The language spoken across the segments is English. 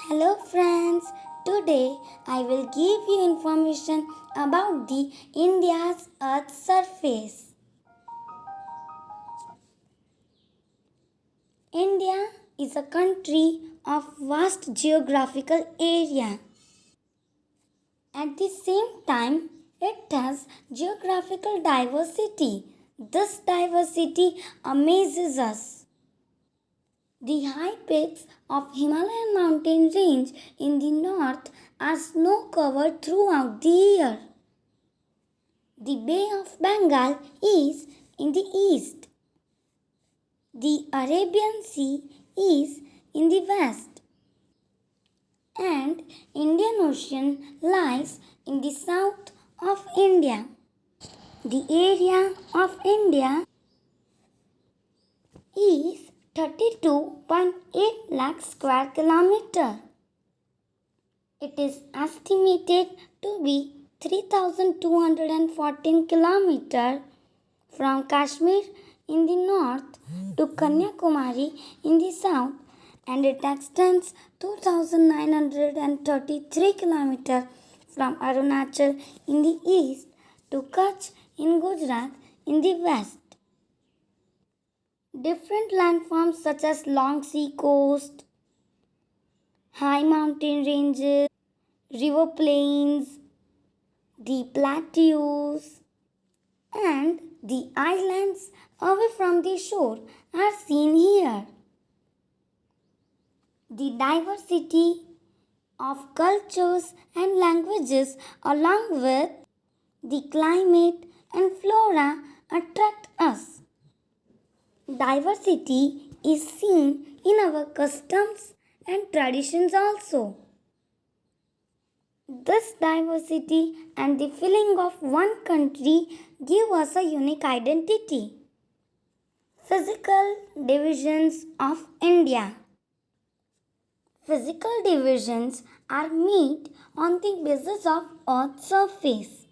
Hello friends, today I will give you information about the India's earth surface. India is a country of vast geographical area. At the same time, it has geographical diversity. This diversity amazes us. The high peaks of Himalayan mountain range in the north are snow covered throughout the year. The Bay of Bengal is in the east. The Arabian Sea is in the west. And Indian Ocean lies in the south of India. The area of India is 32.8 lakh square kilometer. It is estimated to be 3214 km from Kashmir in the north to Kanyakumari in the south, and it extends 2933 km from Arunachal in the east to Kutch in Gujarat in the west. Different landforms such as long sea coast, high mountain ranges, river plains, the plateaus, and the islands away from the shore are seen here. The diversity of cultures and languages, along with the climate and flora, attract us. Diversity is seen in our customs and traditions also. This diversity and the feeling of one country give us a unique identity. Physical divisions of India. Physical divisions are made on the basis of Earth's surface.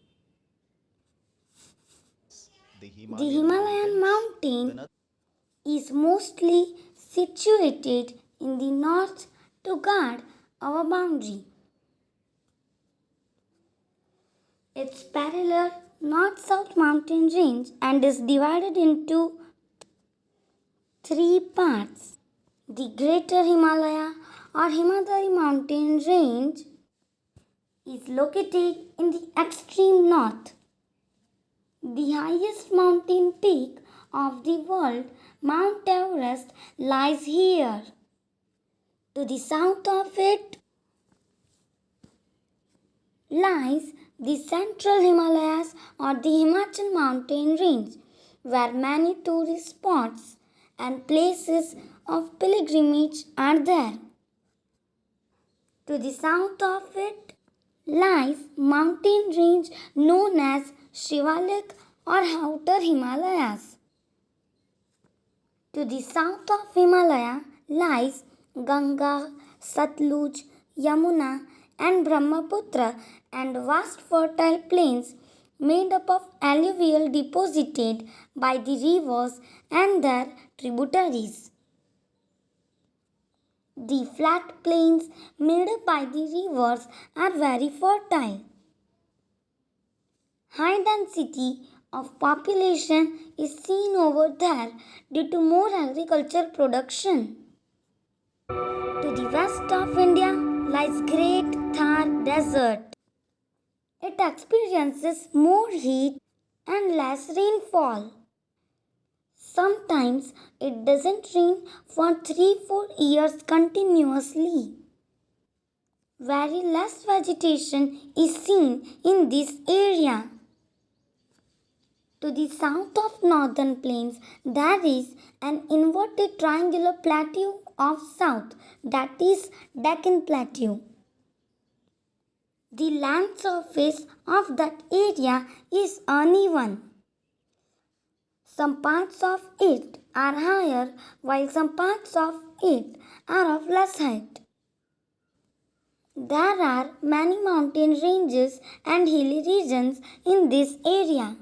The Himalayan mountain is mostly situated in the north to guard our boundary. Its parallel north-south mountain range and is divided into three parts. The Greater Himalaya or Himadri mountain range is located in the extreme north. The highest mountain peak of the world, Mount Everest, lies here. To the south of it lies the Central Himalayas or the Himachal mountain range, where many tourist spots and places of pilgrimage are there. To the south of it lies mountain range known as Shivalik or Outer Himalayas. To the south of Himalaya lies Ganga, Satluj, Yamuna and Brahmaputra and vast fertile plains made up of alluvial deposited by the rivers and their tributaries. The flat plains made up by the rivers are very fertile. High density of population is seen over there due to more agriculture production. To the west of India lies Great Thar Desert. It experiences more heat and less rainfall. Sometimes it doesn't rain for 3-4 years continuously. Very less vegetation is seen in this area. To the south of northern plains, there is an inverted triangular plateau of south, that is Deccan Plateau. The land surface of that area is uneven. Some parts of it are higher while some parts of it are of less height. There are many mountain ranges and hilly regions in this area.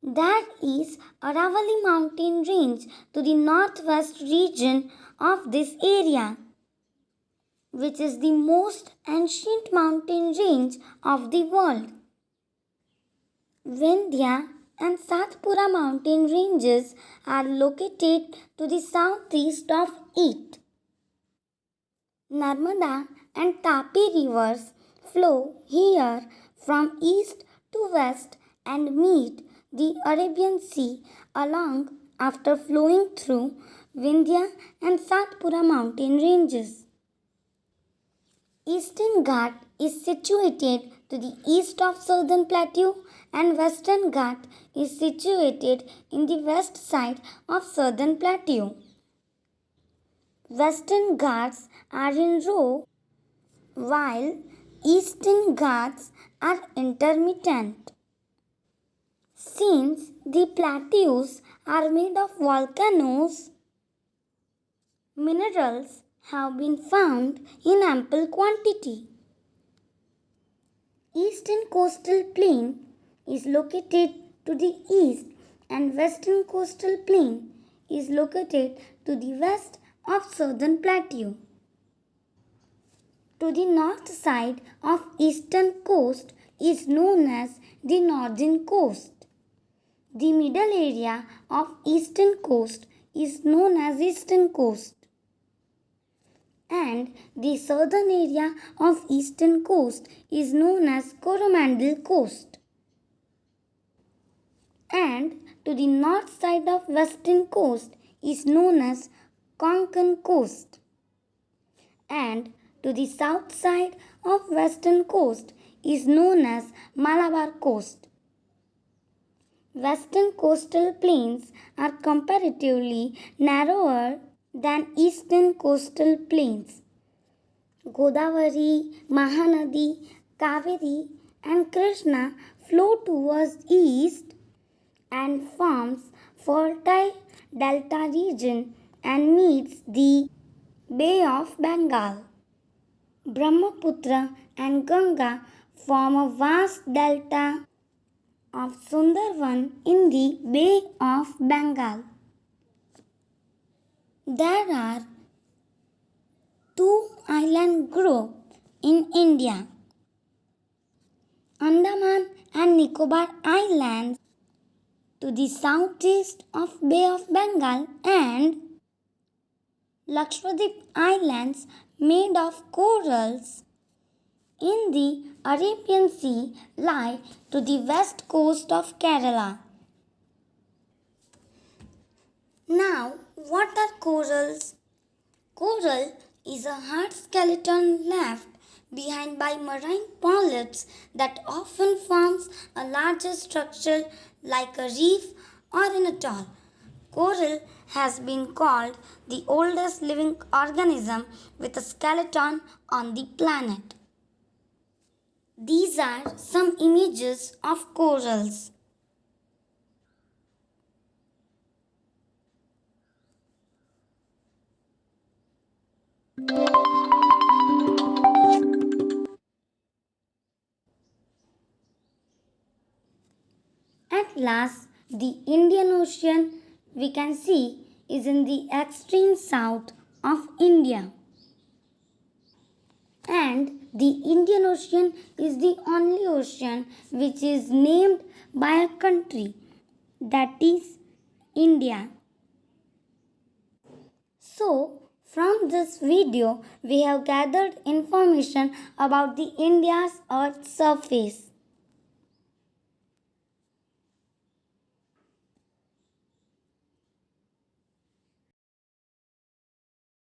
There is Aravalli mountain range to the northwest region of this area. which is the most ancient mountain range of the world. Vindhya and Satpura mountain ranges are located to the southeast of it. Narmada and Tapi rivers flow here from east to west and meet the Arabian Sea along after flowing through Vindhya and Satpura mountain ranges. Eastern Ghat is situated to the east of Southern Plateau and Western Ghat is situated in the west side of Southern Plateau. Western Ghats are in row while Eastern Ghats are intermittent. Since the plateaus are made of volcanoes, minerals have been found in ample quantity. Eastern coastal plain is located to the east and western coastal plain is located to the west of southern plateau. To the north side of eastern coast is known as the northern coast. The middle area of eastern coast is known as eastern coast. And the southern area of eastern coast is known as Coromandel Coast. And to the north side of western coast is known as Konkan Coast. And to the south side of western coast is known as Malabar Coast. Western coastal plains are comparatively narrower than eastern coastal plains. Godavari, Mahanadi, Kaveri and Krishna flow towards east and forms fertile delta region and meets the Bay of Bengal. Brahmaputra and Ganga form a vast delta of Sundarban in the Bay of Bengal. There are two island groups in India, Andaman and Nicobar Islands to the southeast of Bay of Bengal and Lakshadweep Islands made of corals in the Arabian Sea lie to the west coast of Kerala. Now, what are corals? Coral is a hard skeleton left behind by marine polyps that often forms a larger structure like a reef or an atoll. Coral has been called the oldest living organism with a skeleton on the planet. These are some images of corals. At last, the Indian Ocean we can see is in the extreme south of India. And the Indian Ocean is the only ocean which is named by a country, that is India. So, from this video, we have gathered information about the India's Earth surface.